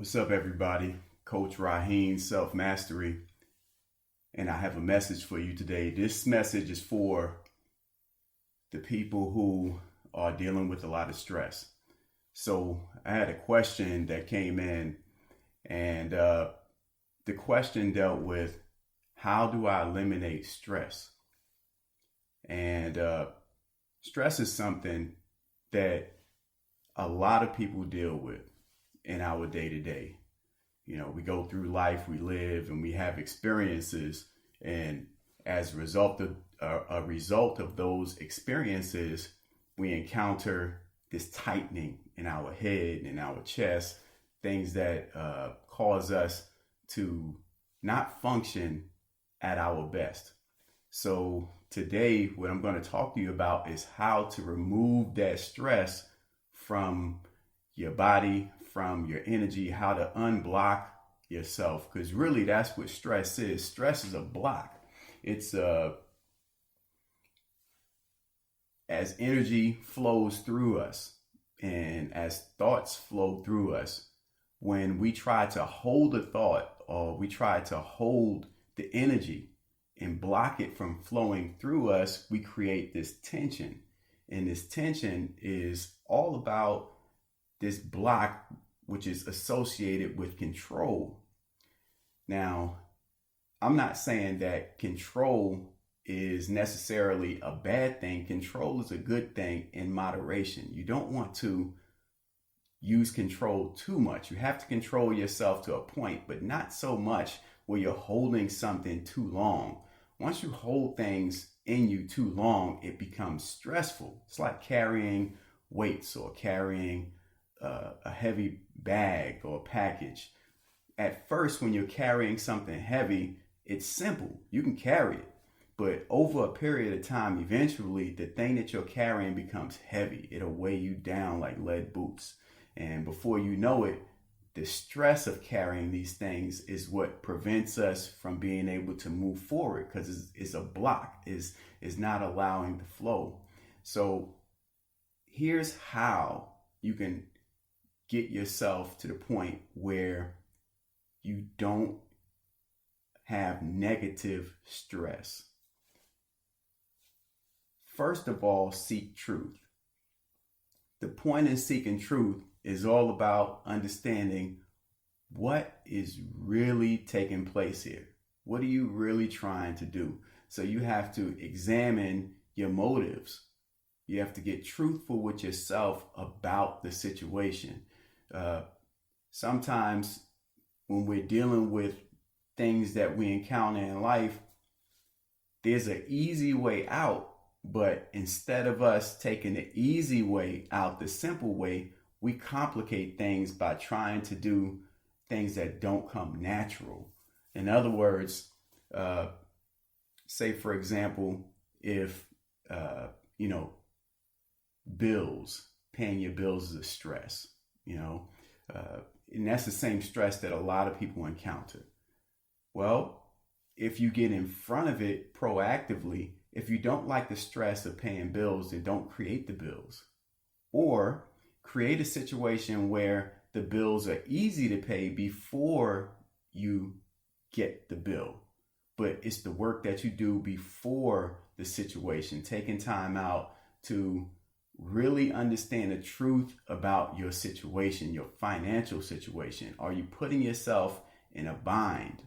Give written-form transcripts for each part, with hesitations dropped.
What's up, everybody? Coach Raheem Self Mastery, and I have a message for you today. This message is for the people who are dealing with a lot of stress. So, I had a question that came in, and the question dealt with how do I eliminate stress? And stress is something that a lot of people deal with in our day to day. You know, we go through life, we live, and we have experiences, and as a result of those experiences, we encounter this tightening in our head and in our chest, things that cause us to not function at our best. So today, what I'm going to talk to you about is how to remove that stress from your body, from your energy, how to unblock yourself. Because really, that's what stress is. Stress is a block. It's as energy flows through us and as thoughts flow through us, when we try to hold a thought or we try to hold the energy and block it from flowing through us, we create this tension. And this tension is all about this block, which is associated with control. Now, I'm not saying that control is necessarily a bad thing. Control is a good thing in moderation. You don't want to use control too much. You have to control yourself to a point, but not so much where you're holding something too long. Once you hold things in you too long, it becomes stressful. It's like carrying weights or carrying a heavy bag or package. At first, when you're carrying something heavy, it's simple. You can carry it. But over a period of time, eventually, the thing that you're carrying becomes heavy. It'll weigh you down like lead boots. And before you know it, the stress of carrying these things is what prevents us from being able to move forward, because it's a block, is not allowing the flow. So here's how you can get yourself to the point where you don't have negative stress. First of all, seek truth. The point in seeking truth is all about understanding what is really taking place here. What are you really trying to do? So you have to examine your motives. You have to get truthful with yourself about the situation. Sometimes when we're dealing with things that we encounter in life, there's an easy way out. But instead of us taking the easy way out, the simple way, we complicate things by trying to do things that don't come natural. In other words, say, for example, if, paying your bills is a stress, and that's the same stress that a lot of people encounter. Well, if you get in front of it proactively, if you don't like the stress of paying bills, then don't create the bills. Or create a situation where the bills are easy to pay before you get the bill. But it's the work that you do before the situation, taking time out to really understand the truth about your situation, your financial situation. Are you putting yourself in a bind?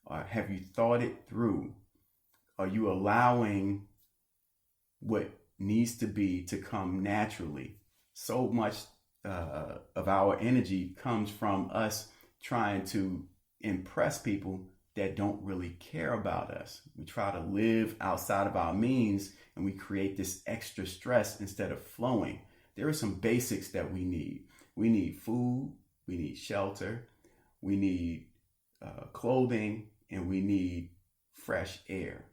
Or have you thought it through? Are you allowing what needs to be to come naturally? So much of our energy comes from us trying to impress people that don't really care about us. We try to live outside of our means and we create this extra stress instead of flowing. There are some basics that we need. We need food, we need shelter, we need clothing, and we need fresh air,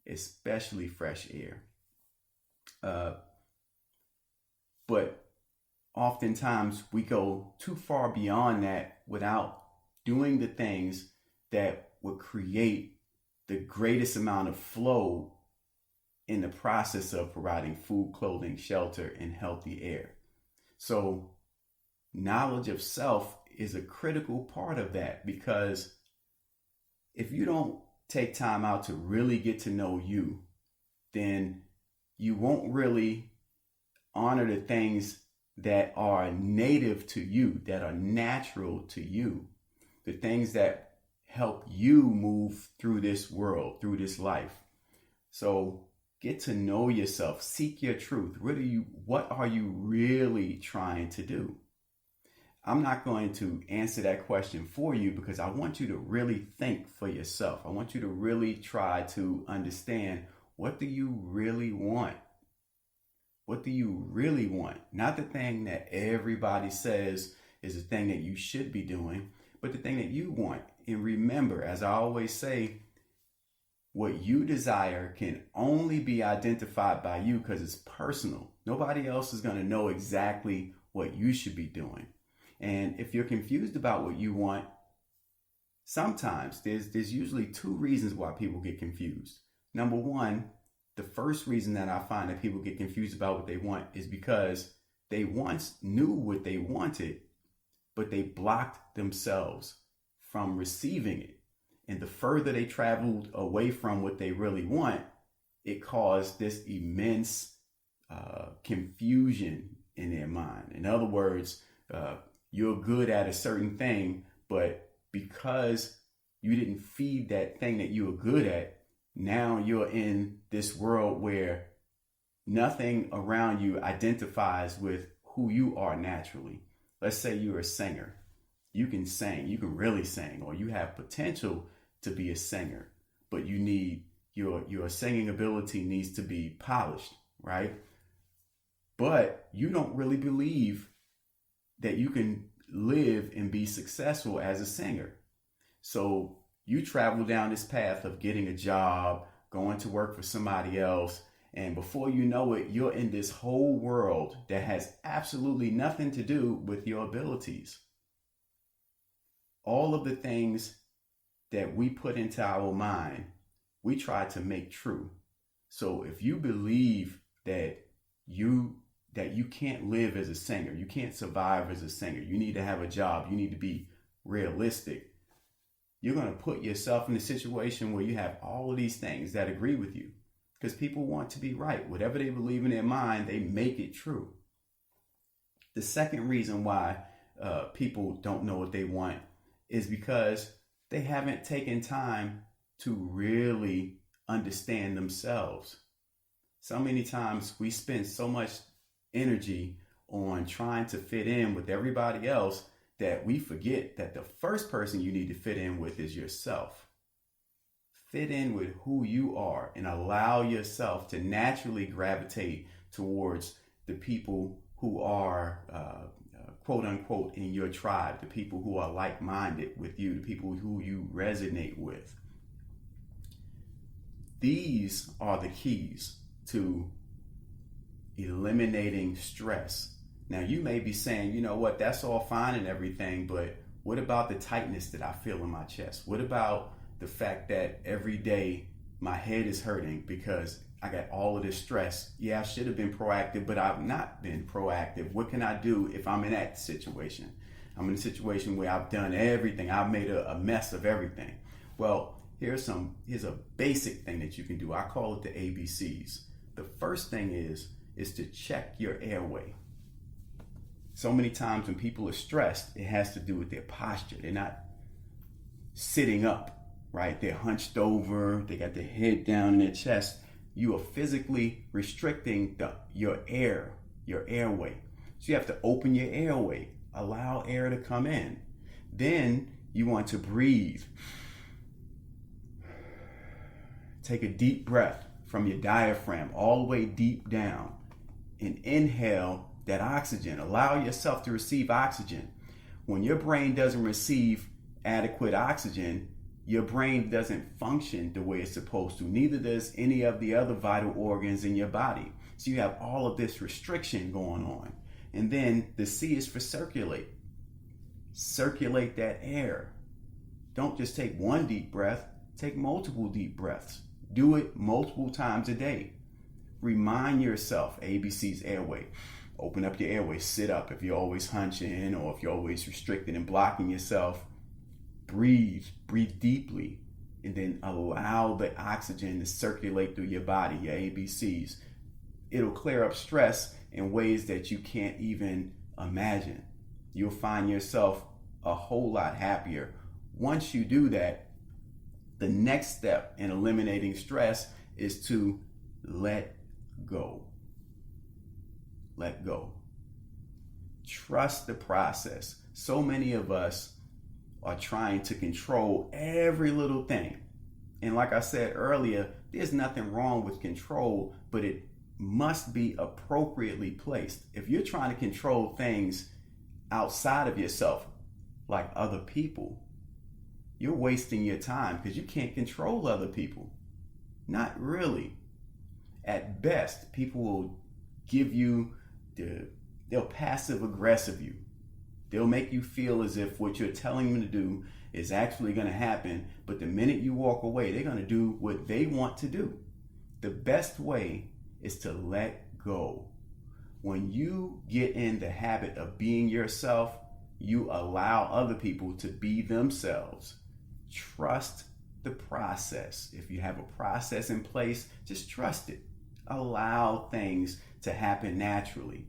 especially fresh air. But oftentimes we go too far beyond that without doing the things that would create the greatest amount of flow in the process of providing food, clothing, shelter, and healthy air. So knowledge of self is a critical part of that, because if you don't take time out to really get to know you, then you won't really honor the things that are native to you, that are natural to you, the things that help you move through this world, through this life. So get to know yourself, seek your truth. What are you really trying to do? I'm not going to answer that question for you, because I want you to really think for yourself. I want you to really try to understand, what do you really want? What do you really want? Not the thing that everybody says is the thing that you should be doing, but the thing that you want. And remember, as I always say, what you desire can only be identified by you, because it's personal. Nobody else is going to know exactly what you should be doing. And if you're confused about what you want, sometimes there's usually two reasons why people get confused. Number one, the first reason that I find that people get confused about what they want is because they once knew what they wanted, but they blocked themselves from receiving it. And the further they traveled away from what they really want, it caused this immense confusion in their mind. In other words, you're good at a certain thing, but because you didn't feed that thing that you were good at, now you're in this world where nothing around you identifies with who you are naturally. Let's say you're a singer. You can sing, you can really sing, or you have potential to be a singer, but you need your singing ability needs to be polished, right? But you don't really believe that you can live and be successful as a singer. So you travel down this path of getting a job, going to work for somebody else, and before you know it, you're in this whole world that has absolutely nothing to do with your abilities. All of the things that we put into our mind, we try to make true. So if you believe that you can't live as a singer, you can't survive as a singer, you need to have a job, you need to be realistic, you're going to put yourself in a situation where you have all of these things that agree with you, because people want to be right. Whatever they believe in their mind, they make it true. The second reason why people don't know what they want is because they haven't taken time to really understand themselves. So many times we spend so much energy on trying to fit in with everybody else that we forget that the first person you need to fit in with is yourself. Fit in with who you are and allow yourself to naturally gravitate towards the people who are quote unquote in your tribe, the people who are like-minded with you, the people who you resonate with. These are the keys to eliminating stress. Now, you may be saying, you know what, that's all fine and everything, but what about the tightness that I feel in my chest? What about the fact that every day my head is hurting because I got all of this stress? Yeah, I should have been proactive, but I've not been proactive. What can I do if I'm in that situation? I'm in a situation where I've done everything. I've made a mess of everything. Well, here's a basic thing that you can do. I call it the ABCs. The first thing is to check your airway. So many times when people are stressed, it has to do with their posture. They're not sitting up, right? They're hunched over. They got their head down in their chest. You are physically restricting your airway. So you have to open your airway, allow air to come in. Then you want to breathe. Take a deep breath from your diaphragm all the way deep down and inhale that oxygen. Allow yourself to receive oxygen. When your brain doesn't receive adequate oxygen, your brain doesn't function the way it's supposed to. Neither does any of the other vital organs in your body. So you have all of this restriction going on. And then the C is for circulate. Circulate that air. Don't just take one deep breath, take multiple deep breaths. Do it multiple times a day. Remind yourself, ABC's airway. Open up your airways, sit up. If you're always hunching or if you're always restricting and blocking yourself, breathe deeply, and then allow the oxygen to circulate through your body, your ABCs. It'll clear up stress in ways that you can't even imagine. You'll find yourself a whole lot happier. Once you do that, the next step in eliminating stress is to let go. Let go. Trust the process. So many of us are trying to control every little thing. And like I said earlier, there's nothing wrong with control, but it must be appropriately placed. If you're trying to control things outside of yourself, like other people, you're wasting your time because you can't control other people. Not really. At best, people will give you they'll passive aggressive you. They'll make you feel as if what you're telling them to do is actually going to happen, but the minute you walk away, they're going to do what they want to do. The best way is to let go. When you get in the habit of being yourself, you allow other people to be themselves. Trust the process. If you have a process in place, just trust it. Allow things to happen naturally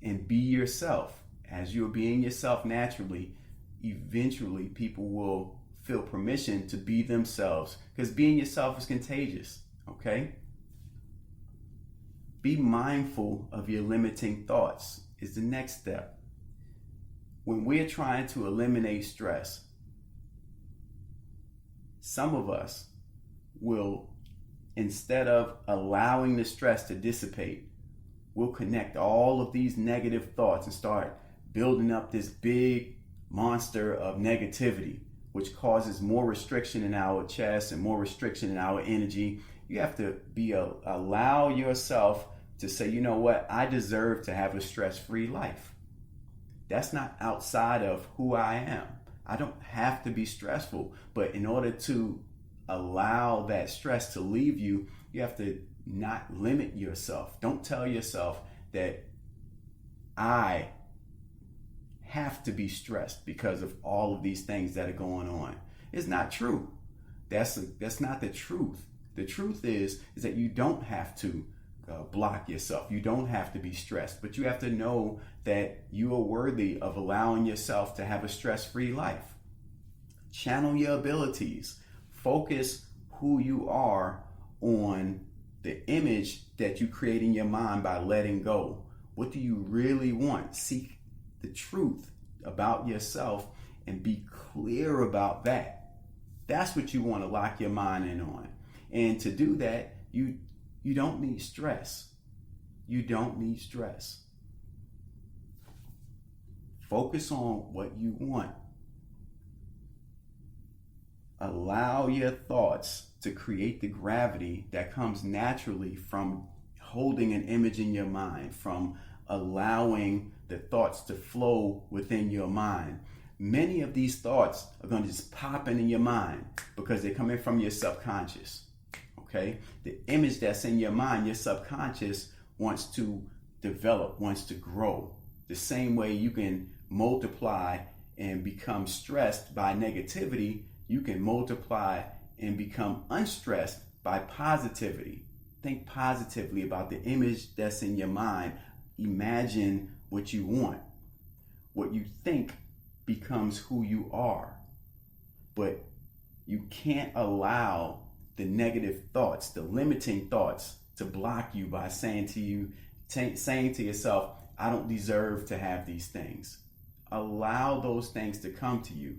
and be yourself. As you're being yourself naturally, eventually people will feel permission to be themselves, because being yourself is contagious, okay? Be mindful of your limiting thoughts is the next step. When we're trying to eliminate stress, some of us will, instead of allowing the stress to dissipate, we'll connect all of these negative thoughts and start building up this big monster of negativity, which causes more restriction in our chest and more restriction in our energy. You have to allow yourself to say, you know what, I deserve to have a stress-free life. That's not outside of who I am. I don't have to be stressful, but in order to allow that stress to leave you, you have to not limit yourself. Don't tell yourself that I have to be stressed because of all of these things that are going on. It's not true. That's not the truth. The truth is that you don't have to block yourself. You don't have to be stressed, but you have to know that you are worthy of allowing yourself to have a stress-free life. Channel your abilities. Focus who you are on the image that you create in your mind by letting go. What do you really want? Seek the truth about yourself and be clear about that. That's what you want to lock your mind in on. And to do that, you don't need stress. You don't need stress. Focus on what you want. Allow your thoughts to create the gravity that comes naturally from holding an image in your mind, from allowing the thoughts to flow within your mind. Many of these thoughts are going to just pop in your mind because they're coming from your subconscious. Okay? The image that's in your mind, your subconscious wants to develop, wants to grow. The same way you can multiply and become stressed by negativity, you can multiply and become unstressed by positivity. Think positively about the image that's in your mind. Imagine what you want. What you think becomes who you are. But you can't allow the negative thoughts, the limiting thoughts, to block you by saying to yourself, I don't deserve to have these things. Allow those things to come to you.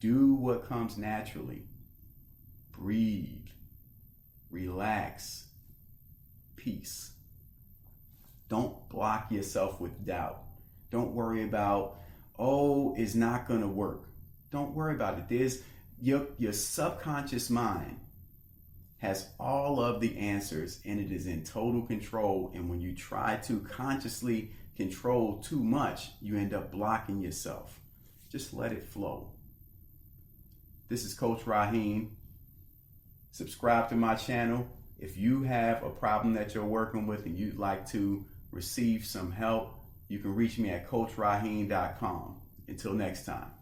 Do what comes naturally. Breathe. Relax. Peace. Don't block yourself with doubt. Don't worry about, it's not going to work. Don't worry about it. There's your subconscious mind has all of the answers, and it is in total control. And when you try to consciously control too much, you end up blocking yourself. Just let it flow. This is Coach Raheem. Subscribe to my channel. If you have a problem that you're working with and you'd like to receive some help, You can reach me at coachraheem.com. Until next time.